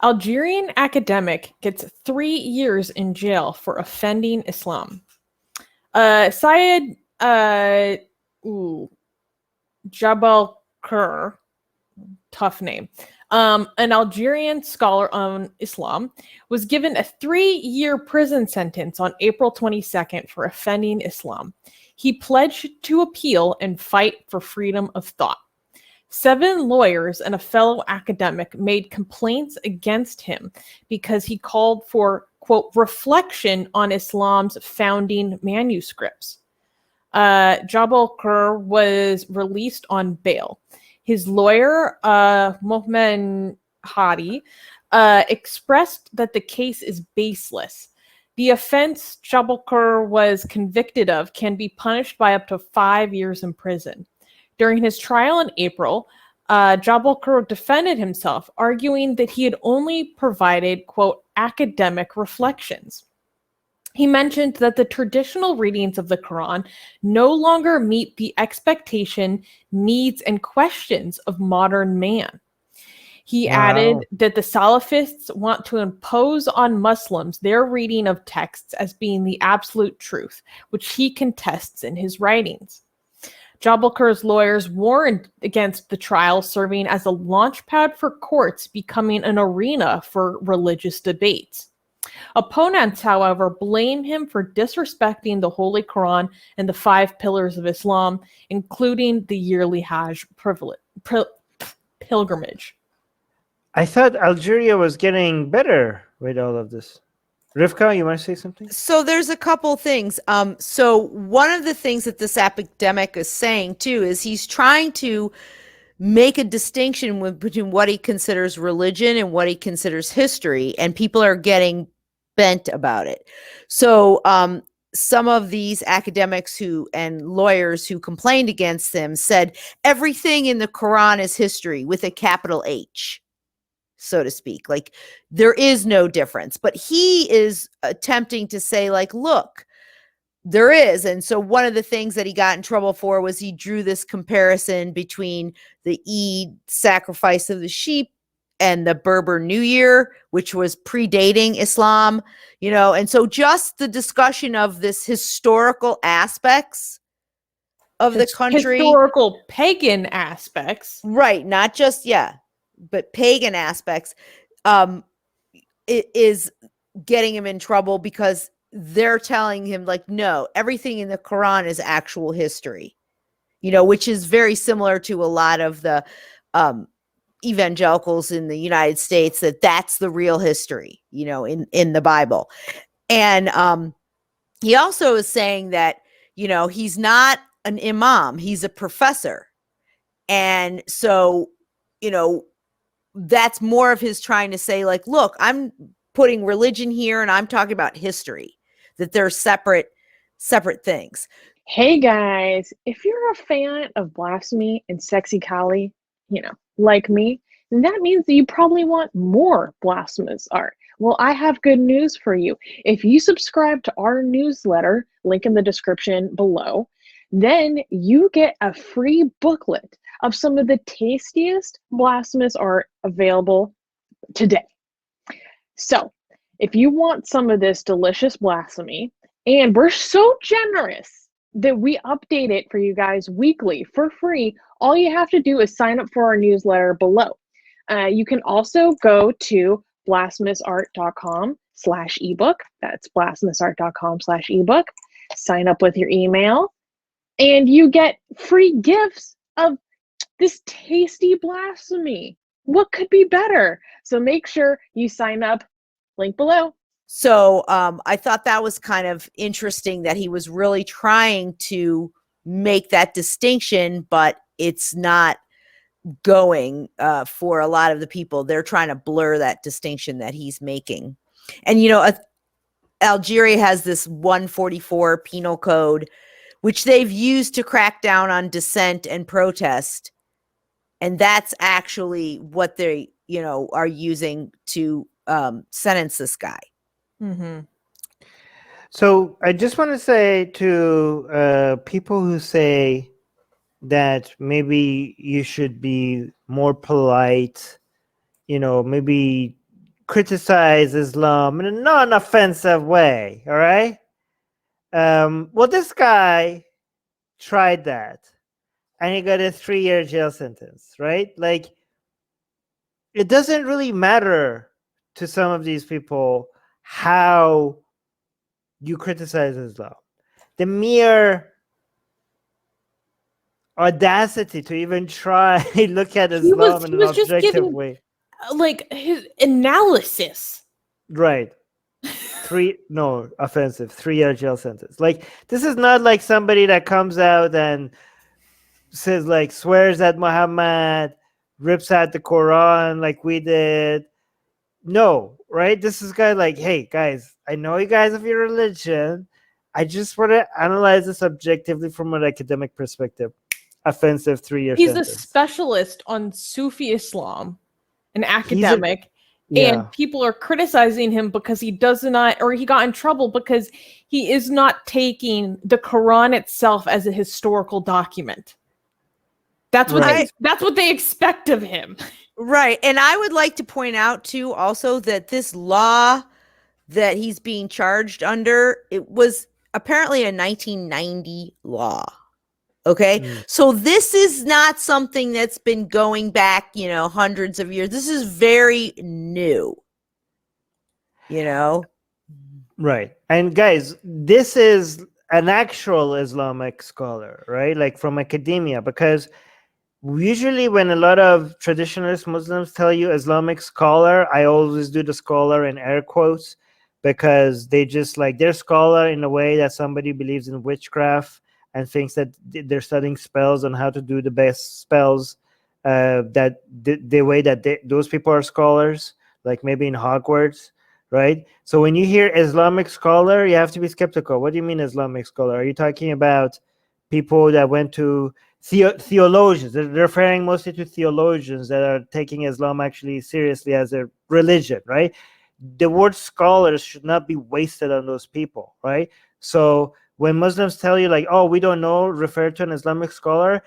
Algerian academic gets 3 years in jail for offending Islam. Syed Djabelkhir, tough name, an Algerian scholar on Islam, was given a 3-year prison sentence on April 22nd for offending Islam. He pledged to appeal and fight for freedom of thought. 7 lawyers and a fellow academic made complaints against him because he called for, quote, reflection on Islam's founding manuscripts. Djabelkhir was released on bail. His lawyer, Moumen Chadi, expressed that the case is baseless. The offense Djabelkhir was convicted of can be punished by up to 5 years in prison. During his trial in April, Djabelkhir defended himself, arguing that he had only provided, quote, academic reflections. He mentioned that the traditional readings of the Quran no longer meet the expectation, needs, and questions of modern man. He added that the Salafists want to impose on Muslims their reading of texts as being the absolute truth, which he contests in his writings. Djabelkhir's lawyers warned against the trial serving as a launchpad for courts becoming an arena for religious debates. Opponents, however, blame him for disrespecting the Holy Quran and the 5 pillars of Islam, including the yearly Hajj pilgrimage. I thought Algeria was getting better with all of this. Rivka, you want to say something? So there's a couple things. So one of the things that this academic is saying too is he's trying to make a distinction between what he considers religion and what he considers history, and people are getting bent about it. So some of these academics and lawyers who complained against him said everything in the Quran is history with a capital H, so to speak. Like, there is no difference. But he is attempting to say, like, look, there is. And so one of the things that he got in trouble for was he drew this comparison between the Eid sacrifice of the sheep and the Berber New Year, which was predating Islam, and so just the discussion of this historical aspects of the country. Historical pagan aspects. Right. Not just, but pagan aspects, it is getting him in trouble because they're telling him, like, no, everything in the Quran is actual history, which is very similar to a lot of the evangelicals in the United States, that's the real history, in the Bible. And he also is saying that, he's not an imam, he's a professor. And so, that's more of his trying to say, like, look, I'm putting religion here and I'm talking about history, that they're separate things. Hey guys, if you're a fan of Blasphemy and Sexy Kali, like me, then that means that you probably want more Blasphemous Art. Well, I have good news for you. If you subscribe to our newsletter, link in the description below, then you get a free booklet of some of the tastiest Blasphemous Art available today. So, if you want some of this delicious blasphemy, and we're so generous that we update it for you guys weekly for free, all you have to do is sign up for our newsletter below. You can also go to blasphemousart.com/ebook. That's blasphemousart.com/ebook. Sign up with your email, and you get free gifts of this tasty blasphemy. What could be better? So make sure you sign up. Link below. So I thought that was kind of interesting that he was really trying to make that distinction, but it's not going for a lot of the people. They're trying to blur that distinction that he's making. And, Algeria has this 144 penal code, which they've used to crack down on dissent and protest. And that's actually what they, are using to sentence this guy. Mm-hmm. So I just want to say to people who say that maybe you should be more polite, maybe criticize Islam in a non-offensive way. All right. Well, this guy tried that, and he got a 3-year jail sentence. Right? Like, it doesn't really matter to some of these people how you criticize Islam. The mere audacity to even try look at Islam in he an was just objective giving way. like his analysis. Right. Offensive 3-year jail sentence. Like, this is not like somebody that comes out and says, like, swears at Muhammad, rips out the Quran like we did. No, right? This is guy like, hey guys, I know you guys have your religion. I just want to analyze this objectively from an academic perspective. Offensive 3-year He's sentence. a specialist on Sufi Islam, an He's academic, yeah. and people are criticizing him because he does not, or he got in trouble because he is not taking the Quran itself as a historical document. That's what Right. that's what they expect of him. Right. And I would like to point out too also that this law that he's being charged under, it was apparently a 1990 law. Okay. So this is not something that's been going back, hundreds of years. This is very new. Right. And guys, this is an actual Islamic scholar, right? Like, from academia, because usually when a lot of traditionalist Muslims tell you Islamic scholar, I always do the scholar in air quotes, because they just like, they're scholar in a way that somebody believes in witchcraft and thinks that they're studying spells on how to do the best spells, that the way that those people are scholars, like maybe in Hogwarts, right? So when you hear Islamic scholar, you have to be skeptical. What do you mean Islamic scholar? Are you talking about people that went to theologians? They're referring mostly to theologians that are taking Islam actually seriously as a religion, right? The word scholars should not be wasted on those people, right? So when Muslims tell you like, oh, we don't know, refer to an Islamic scholar,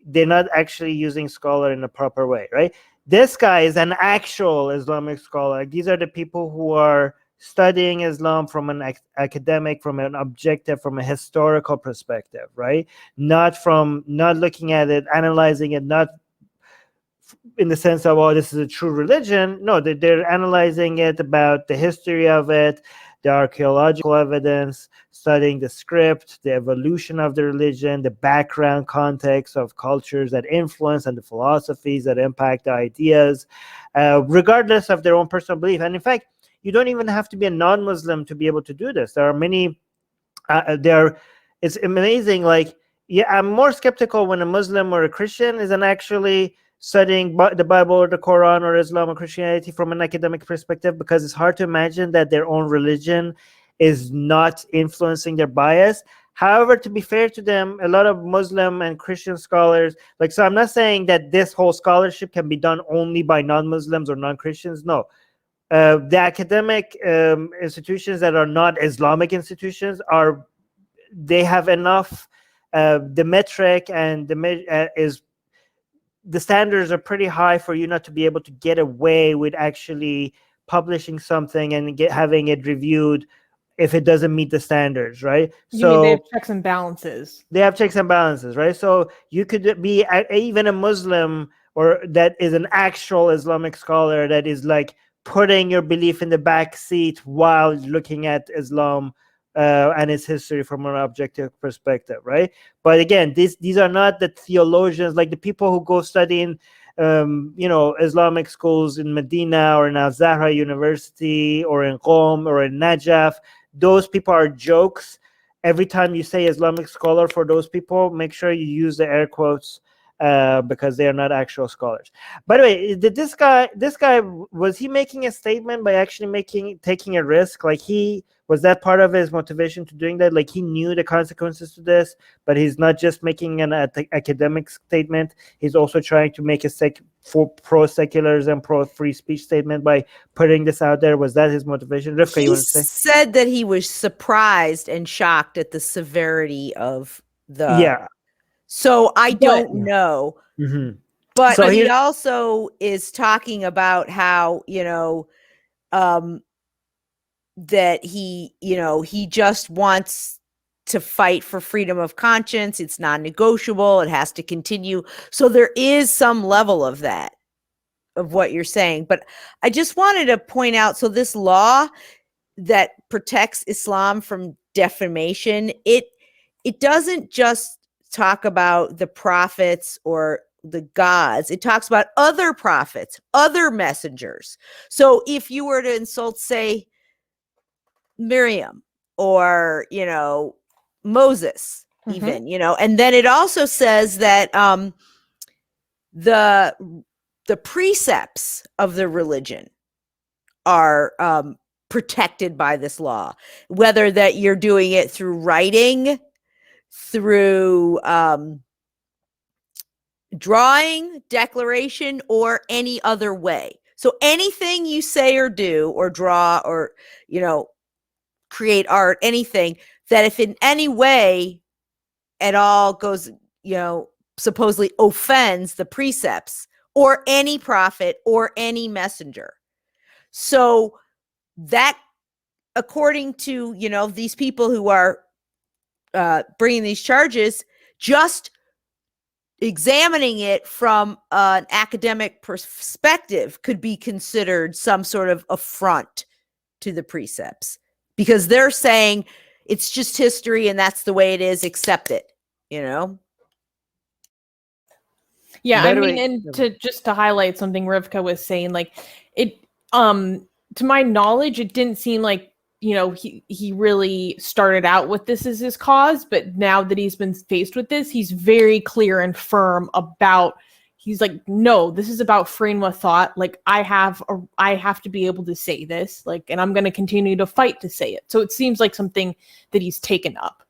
they're not actually using scholar in a proper way, right? This guy is an actual Islamic scholar. These are the people who are studying Islam from an academic, from an objective, from a historical perspective, right? Not looking at it, analyzing it, not in the sense of, oh, this is a true religion. No, they're analyzing it about the history of it, the archaeological evidence, studying the script, the evolution of the religion, the background context of cultures that influence, and the philosophies that impact the ideas, regardless of their own personal belief. And in fact, you don't even have to be a non-Muslim to be able to do this. There are many, it's amazing. Like, yeah, I'm more skeptical when a Muslim or a Christian isn't actually studying the Bible or the Quran or Islam or Christianity from an academic perspective, because it's hard to imagine that their own religion is not influencing their bias. However, to be fair to them, a lot of Muslim and Christian scholars, like, so I'm not saying that this whole scholarship can be done only by non-Muslims or non-Christians. No. The academic institutions that are not Islamic institutions they have enough, the metric and the standards are pretty high for you not to be able to get away with actually publishing something and having it reviewed if it doesn't meet the standards, right? You mean they have checks and balances? They have checks and balances, right? So you could be even a Muslim or that is an actual Islamic scholar that is like putting your belief in the back seat while looking at Islam and its history from an objective perspective, right? But again, these are not the theologians, like the people who go studying, Islamic schools in Medina or in Al-Zahra University or in Qom or in Najaf. Those people are jokes. Every time you say Islamic scholar for those people, make sure you use the air quotes because they are not actual scholars. By the way, did this guy, was he making a statement by actually taking a risk? Like, was that part of his motivation to doing that? Like, he knew the consequences to this, but he's not just making an academic statement. He's also trying to make a for pro-seculars pro-free speech statement by putting this out there. Was that his motivation? Rivka, you want to say? He said that he was surprised and shocked at the severity of the... Yeah. So I don't know. Mm-hmm. But so he also is talking about how, that he just wants to fight for freedom of conscience. It's non-negotiable. It has to continue. So there is some level of that, of what you're saying. But I just wanted to point out, so this law that protects Islam from defamation, it doesn't just talk about the prophets or the gods. It talks about other prophets, other messengers. So if you were to insult, say, Miriam or, Moses, even, and then it also says that the precepts of the religion are protected by this law, whether that you're doing it through writing, through drawing, declaration, or any other way. So anything you say or do or draw or, create art, anything that if in any way at all goes, supposedly offends the precepts or any prophet or any messenger. So that, according to, these people who are bringing these charges, just examining it from an academic perspective could be considered some sort of affront to the precepts, because they're saying it's just history and that's the way it is, accept it, Yeah, By I the mean, way- and to highlight something Rivka was saying, like it, to my knowledge, it didn't seem like, he really started out with this as his cause, but now that he's been faced with this, he's very clear and firm about, he's like, no, this is about freedom of thought. Like I have to be able to say this, like, and I'm going to continue to fight to say it. So it seems like something that he's taken up.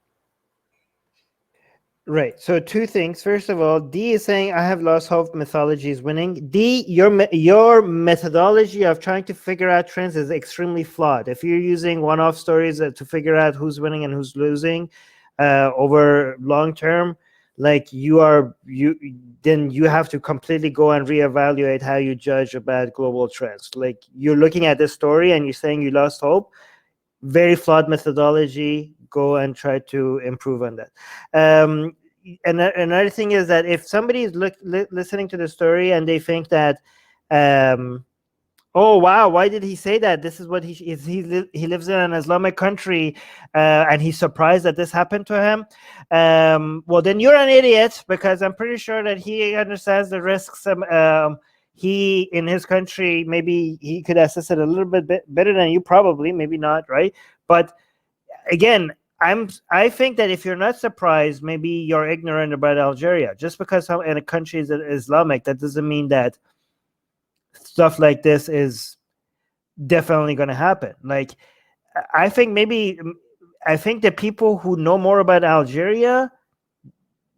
Right. So two things. First of all, D is saying, I have lost hope mythology is winning. D, your methodology of trying to figure out trends is extremely flawed. If you're using one-off stories to figure out who's winning and who's losing over long term, like then you have to completely go and reevaluate how you judge about global trends. Like you're looking at this story and you're saying you lost hope. Very flawed methodology. Go and try to improve on that. And another thing is that if somebody is listening to the story and they think that, oh wow, why did he say that? This is what he lives in an Islamic country, and he's surprised that this happened to him. Well, then you're an idiot, because I'm pretty sure that he understands the risks. He in his country, maybe he could assess it a little bit better than you, probably, maybe not, right? But again, I think that if you're not surprised, maybe you're ignorant about Algeria. Just because in a country is Islamic, that doesn't mean that stuff like this is definitely going to happen. Like, I think the people who know more about Algeria,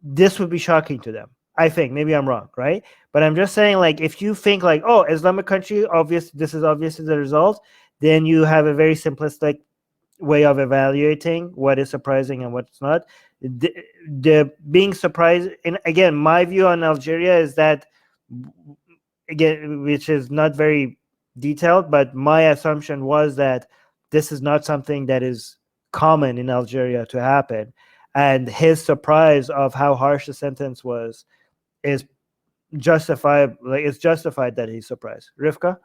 this would be shocking to them. I think, maybe I'm wrong, right? But I'm just saying, like, if you think like, oh, Islamic country, this is obviously the result, then you have a very simplistic way of evaluating what is surprising and what's not. The being surprised, and again, my view on Algeria is that, again, which is not very detailed, but my assumption was that this is not something that is common in Algeria to happen, and his surprise of how harsh the sentence was is justified. Like, it's justified that he's surprised. Rivka?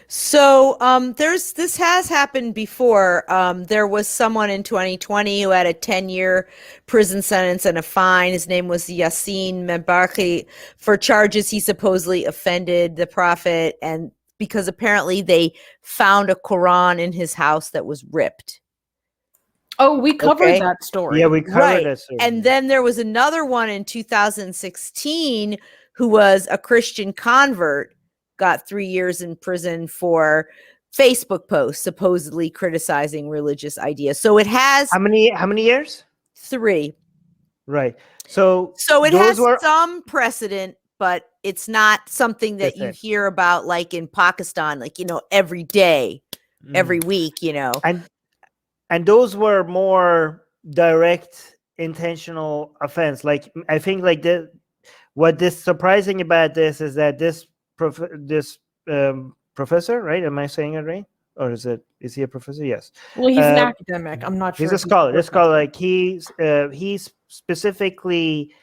So this has happened before. There was someone in 2020 who had a 10-year prison sentence and a fine. His name was Yassine Membarki, for charges he supposedly offended the prophet, and because apparently they found a Quran in his house that was ripped. Oh, we covered Okay. that story. Yeah, we covered Right. that story. And then there was another one in 2016 who was a Christian convert, got 3 years in prison for Facebook posts supposedly criticizing religious ideas. So it has how many years? 3. Right. So So it those has were some precedent, but it's not something that That's you it. hear about like in Pakistan, like, every day, every week, and those were more direct intentional offense. Like, I think, like, what is surprising about this is that this professor, right? Am I saying it right? or is he a professor? Yes. Well, he's an academic. I'm not sure. He's a scholar. This scholar, like he's specifically,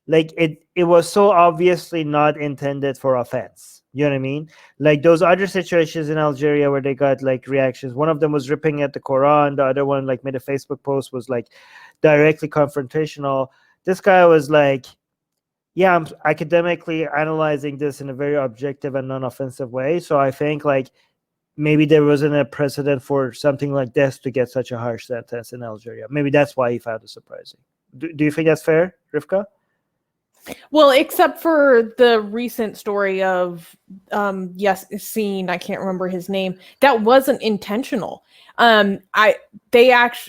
like it was so obviously not intended for offense. You know what I mean? Like those other situations in Algeria where they got like reactions. One of them was ripping at the Quran. The other one like made a Facebook post, was like directly confrontational. This guy was like, yeah, I'm academically analyzing this in a very objective and non-offensive way. So I think like maybe there wasn't a precedent for something like this to get such a harsh sentence in Algeria. Maybe that's why he found it surprising. Do you think that's fair, Rivka? Well, except for the recent story of Yassine, I can't remember his name. That wasn't intentional. The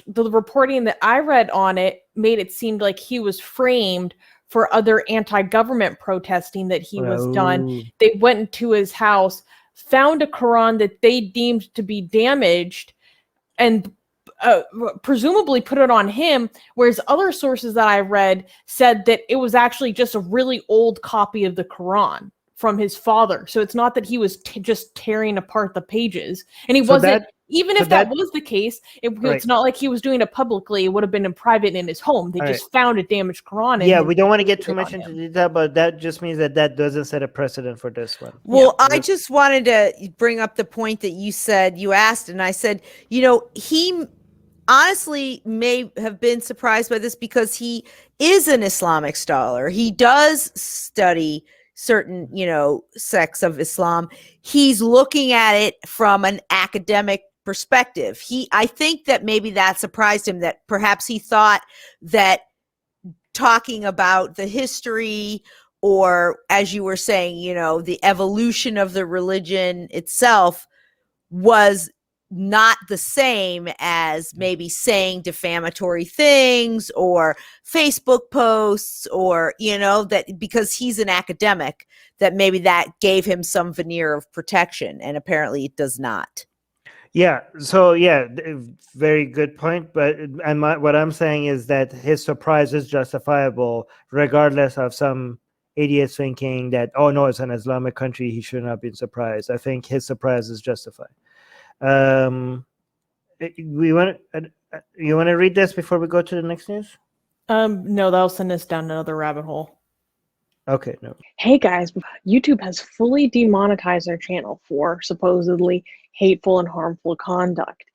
reporting that I read on it made it seem like he was framed for other anti-government protesting that he was done. They went into his house, found a Quran that they deemed to be damaged, and presumably put it on him, whereas other sources that I read said that it was actually just a really old copy of the Quran from his father. So it's not that he was just tearing apart the pages, and he wasn't. Even if that was the case, it's not like he was doing it publicly. It would have been in private in his home. They just found a damaged Quran. Yeah, we don't want to get too much into detail, but that just means that doesn't set a precedent for this one. Well, I just wanted to bring up the point that you asked, and I said, he honestly may have been surprised by this because he is an Islamic scholar. He does study certain, sects of Islam. He's looking at it from an academic perspective. I think that maybe that surprised him, that perhaps he thought that talking about the history, or as you were saying, the evolution of the religion itself was not the same as maybe saying defamatory things or Facebook posts, or, that because he's an academic, that maybe that gave him some veneer of protection, and apparently it does not. Yeah. So yeah, very good point. But what I'm saying is that his surprise is justifiable, regardless of some idiots thinking that, oh no, it's an Islamic country, he should not have been surprised. I think his surprise is justified. You want to read this before we go to the next news? No, that'll send us down another rabbit hole. Okay, no. Hey guys, YouTube has fully demonetized our channel for supposedly hateful and harmful conduct,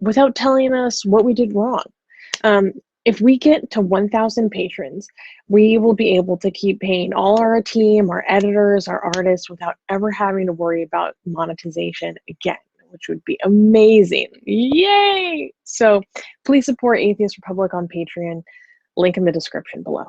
without telling us what we did wrong. If we get to 1,000 patrons, we will be able to keep paying all our team, our editors, our artists, without ever having to worry about monetization again, which would be amazing. Yay! So please support Atheist Republic on Patreon. Link in the description below.